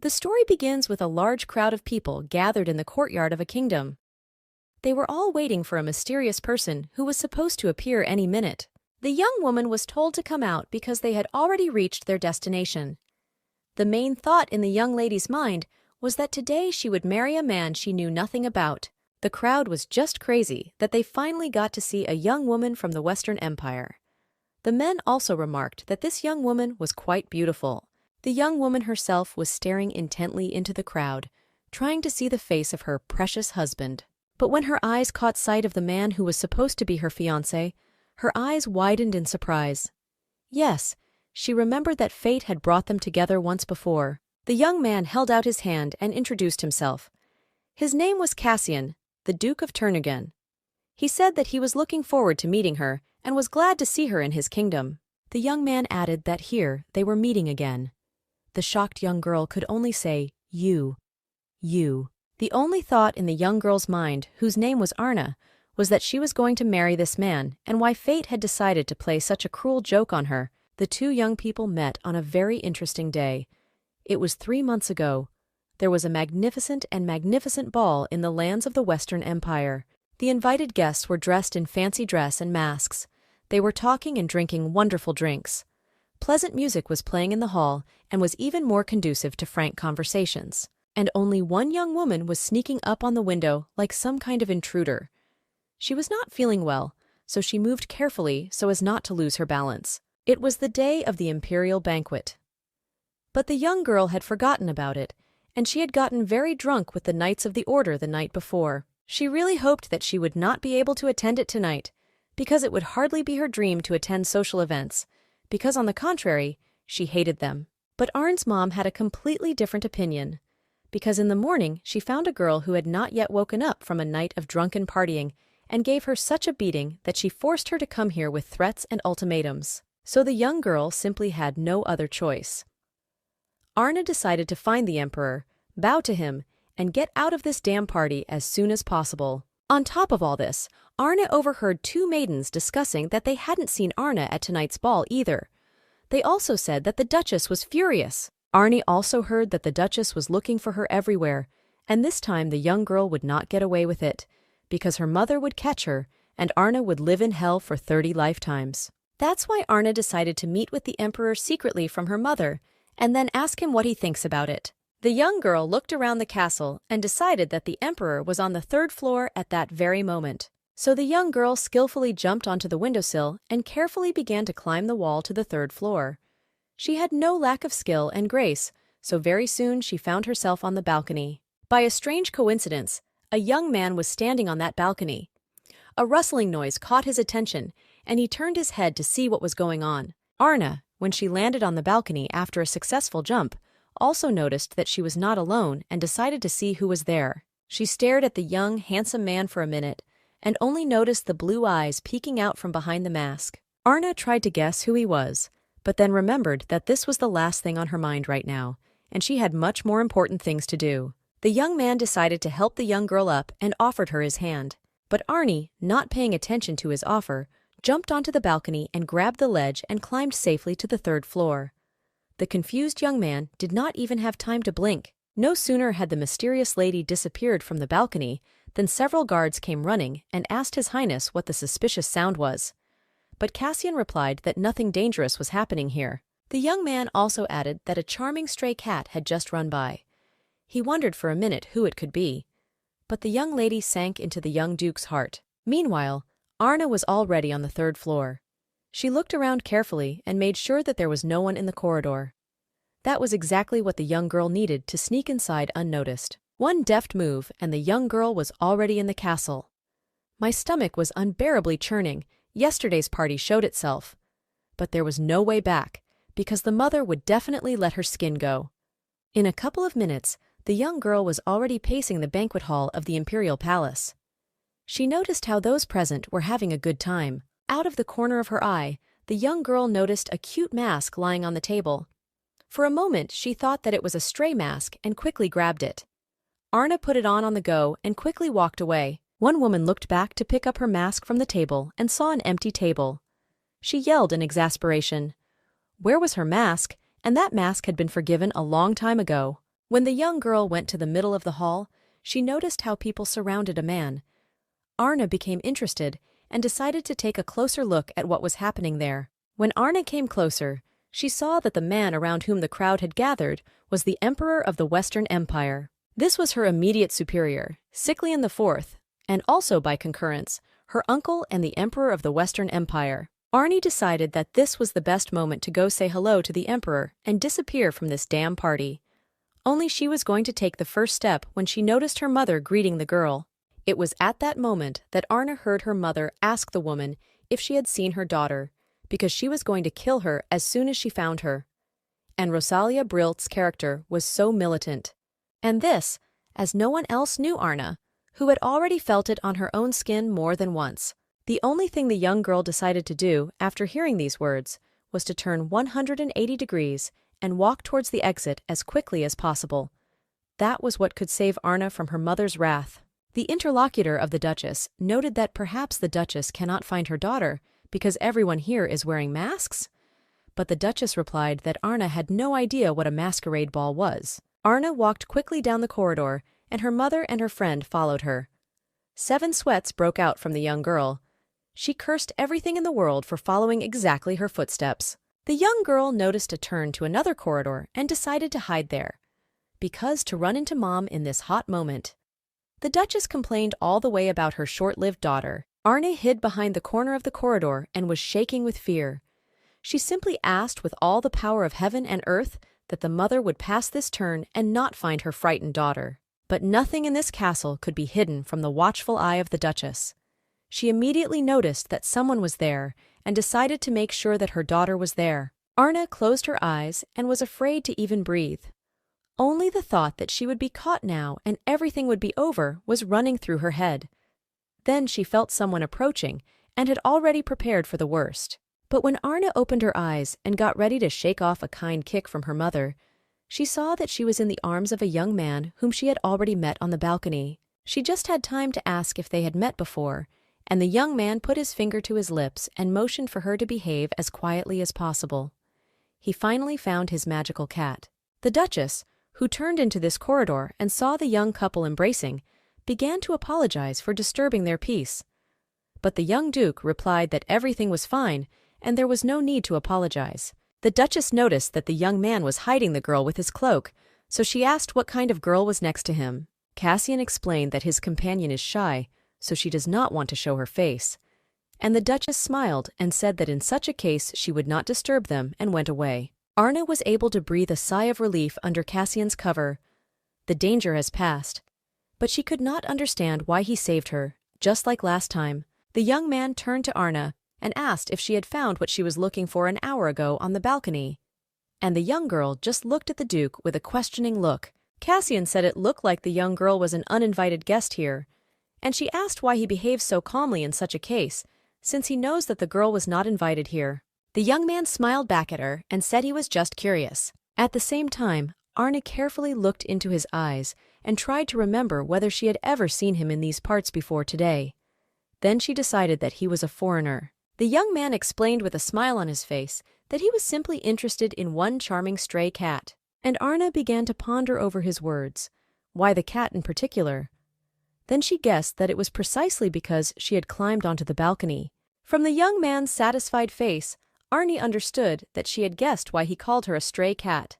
The story begins with a large crowd of people gathered in the courtyard of a kingdom. They were all waiting for a mysterious person who was supposed to appear any minute. The young woman was told to come out because they had already reached their destination. The main thought in the young lady's mind was that today she would marry a man she knew nothing about. The crowd was just crazy that they finally got to see a young woman from the Western Empire. The men also remarked that this young woman was quite beautiful. The young woman herself was staring intently into the crowd, trying to see the face of her precious husband. But when her eyes caught sight of the man who was supposed to be her fiancé, her eyes widened in surprise. Yes, she remembered that fate had brought them together once before. The young man held out his hand and introduced himself. His name was Cassian, the Duke of Turnagain. He said that he was looking forward to meeting her and was glad to see her in his kingdom. The young man added that here they were meeting again. The shocked young girl could only say, You. The only thought in the young girl's mind, whose name was Arna, was that she was going to marry this man and why fate had decided to play such a cruel joke on her. The two young people met on a very interesting day. It was 3 months ago. There was a magnificent ball in the lands of the Western Empire. The invited guests were dressed in fancy dress and masks. They were talking and drinking wonderful drinks. Pleasant music was playing in the hall and was even more conducive to frank conversations. And only one young woman was sneaking up on the window like some kind of intruder. She was not feeling well, so she moved carefully so as not to lose her balance. It was the day of the imperial banquet. But the young girl had forgotten about it, and she had gotten very drunk with the Knights of the Order the night before. She really hoped that she would not be able to attend it tonight, because it would hardly be her dream to attend social events, because on the contrary, she hated them. But Arn's mom had a completely different opinion, because in the morning she found a girl who had not yet woken up from a night of drunken partying and gave her such a beating that she forced her to come here with threats and ultimatums. So the young girl simply had no other choice. Arna decided to find the emperor, bow to him, and get out of this damn party as soon as possible. On top of all this, Arna overheard two maidens discussing that they hadn't seen Arna at tonight's ball either. They also said that the Duchess was furious. Arnie also heard that the Duchess was looking for her everywhere, and this time the young girl would not get away with it, because her mother would catch her, and Arna would live in hell for 30 lifetimes. That's why Arna decided to meet with the emperor secretly from her mother, and then ask him what he thinks about it. The young girl looked around the castle and decided that the emperor was on the 3rd floor at that very moment. So the young girl skillfully jumped onto the windowsill and carefully began to climb the wall to the 3rd floor. She had no lack of skill and grace, so very soon she found herself on the balcony. By a strange coincidence, a young man was standing on that balcony. A rustling noise caught his attention, and he turned his head to see what was going on. Arna, when she landed on the balcony after a successful jump, also noticed that she was not alone and decided to see who was there. She stared at the young, handsome man for a minute, and only noticed the blue eyes peeking out from behind the mask. Arna tried to guess who he was, but then remembered that this was the last thing on her mind right now, and she had much more important things to do. The young man decided to help the young girl up and offered her his hand. But Arnie, not paying attention to his offer, jumped onto the balcony and grabbed the ledge and climbed safely to the 3rd floor. The confused young man did not even have time to blink. No sooner had the mysterious lady disappeared from the balcony than several guards came running and asked His Highness what the suspicious sound was. But Cassian replied that nothing dangerous was happening here. The young man also added that a charming stray cat had just run by. He wondered for a minute who it could be, but the young lady sank into the young duke's heart. Meanwhile, Arna was already on the 3rd floor. She looked around carefully and made sure that there was no one in the corridor. That was exactly what the young girl needed to sneak inside unnoticed. One deft move and the young girl was already in the castle. My stomach was unbearably churning. Yesterday's party showed itself. But there was no way back, because the mother would definitely let her skin go. In a couple of minutes, the young girl was already pacing the banquet hall of the imperial palace. She noticed how those present were having a good time. Out of the corner of her eye, the young girl noticed a cute mask lying on the table. For a moment, she thought that it was a stray mask and quickly grabbed it. Arna put it on the go and quickly walked away. One woman looked back to pick up her mask from the table and saw an empty table. She yelled in exasperation. Where was her mask? And that mask had been forgiven a long time ago. When the young girl went to the middle of the hall, she noticed how people surrounded a man. Arna became interested and decided to take a closer look at what was happening there. When Arna came closer, she saw that the man around whom the crowd had gathered was the Emperor of the Western Empire. This was her immediate superior, Siklian IV, and also by concurrence, her uncle and the Emperor of the Western Empire. Arnie decided that this was the best moment to go say hello to the Emperor and disappear from this damn party. Only she was going to take the first step when she noticed her mother greeting the girl. It was at that moment that Arna heard her mother ask the woman if she had seen her daughter, because she was going to kill her as soon as she found her. And Rosalia Brilt's character was so militant. And this, as no one else knew Arna, who had already felt it on her own skin more than once. The only thing the young girl decided to do after hearing these words was to turn 180 degrees and walk towards the exit as quickly as possible. That was what could save Arna from her mother's wrath. The interlocutor of the Duchess noted that perhaps the Duchess cannot find her daughter because everyone here is wearing masks? But the Duchess replied that Arna had no idea what a masquerade ball was. Arna walked quickly down the corridor, and her mother and her friend followed her. 7 sweats broke out from the young girl. She cursed everything in the world for following exactly her footsteps. The young girl noticed a turn to another corridor and decided to hide there, because to run into Mom in this hot moment. The Duchess complained all the way about her short-lived daughter. Arna hid behind the corner of the corridor and was shaking with fear. She simply asked with all the power of heaven and earth that the mother would pass this turn and not find her frightened daughter. But nothing in this castle could be hidden from the watchful eye of the Duchess. She immediately noticed that someone was there and decided to make sure that her daughter was there. Arna closed her eyes and was afraid to even breathe. Only the thought that she would be caught now and everything would be over was running through her head. Then she felt someone approaching and had already prepared for the worst. But when Arna opened her eyes and got ready to shake off a kind kick from her mother, she saw that she was in the arms of a young man whom she had already met on the balcony. She just had time to ask if they had met before, and the young man put his finger to his lips and motioned for her to behave as quietly as possible. He finally found his magical cat. The Duchess, who turned into this corridor and saw the young couple embracing, began to apologize for disturbing their peace. But the young Duke replied that everything was fine and there was no need to apologize. The Duchess noticed that the young man was hiding the girl with his cloak, so she asked what kind of girl was next to him. Cassian explained that his companion is shy, so she does not want to show her face. And the Duchess smiled and said that in such a case she would not disturb them and went away. Arna was able to breathe a sigh of relief under Cassian's cover. The danger has passed. But she could not understand why he saved her, just like last time. The young man turned to Arna and asked if she had found what she was looking for an hour ago on the balcony. And the young girl just looked at the Duke with a questioning look. Cassian said it looked like the young girl was an uninvited guest here, and she asked why he behaved so calmly in such a case, since he knows that the girl was not invited here. The young man smiled back at her and said he was just curious. At the same time, Arna carefully looked into his eyes and tried to remember whether she had ever seen him in these parts before today. Then she decided that he was a foreigner. The young man explained with a smile on his face that he was simply interested in one charming stray cat. And Arna began to ponder over his words. Why the cat in particular? Then she guessed that it was precisely because she had climbed onto the balcony. From the young man's satisfied face, Arnie understood that she had guessed why he called her a stray cat.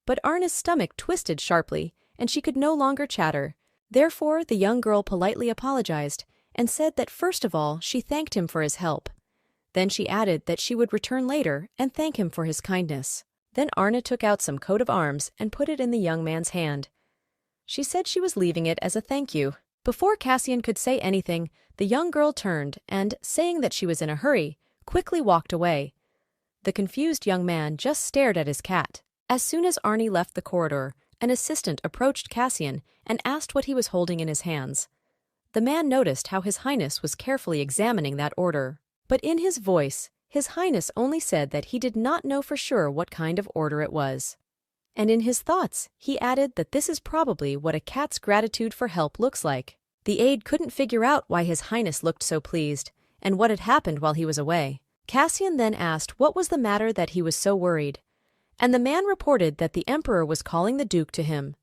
But Arna's stomach twisted sharply, and she could no longer chatter. Therefore, the young girl politely apologized and said that first of all she thanked him for his help. Then she added that she would return later and thank him for his kindness. Then Arna took out some coat of arms and put it in the young man's hand. She said she was leaving it as a thank you. Before Cassian could say anything, the young girl turned and, saying that she was in a hurry, quickly walked away. The confused young man just stared at his cat. As soon as Arnie left the corridor, an assistant approached Cassian and asked what he was holding in his hands. The man noticed how His Highness was carefully examining that order. But in his voice, His Highness only said that he did not know for sure what kind of order it was. And in his thoughts, he added that this is probably what a cat's gratitude for help looks like. The aide couldn't figure out why His Highness looked so pleased, and what had happened while he was away. Cassian then asked what was the matter that he was so worried. and the man reported that the emperor was calling the duke to him.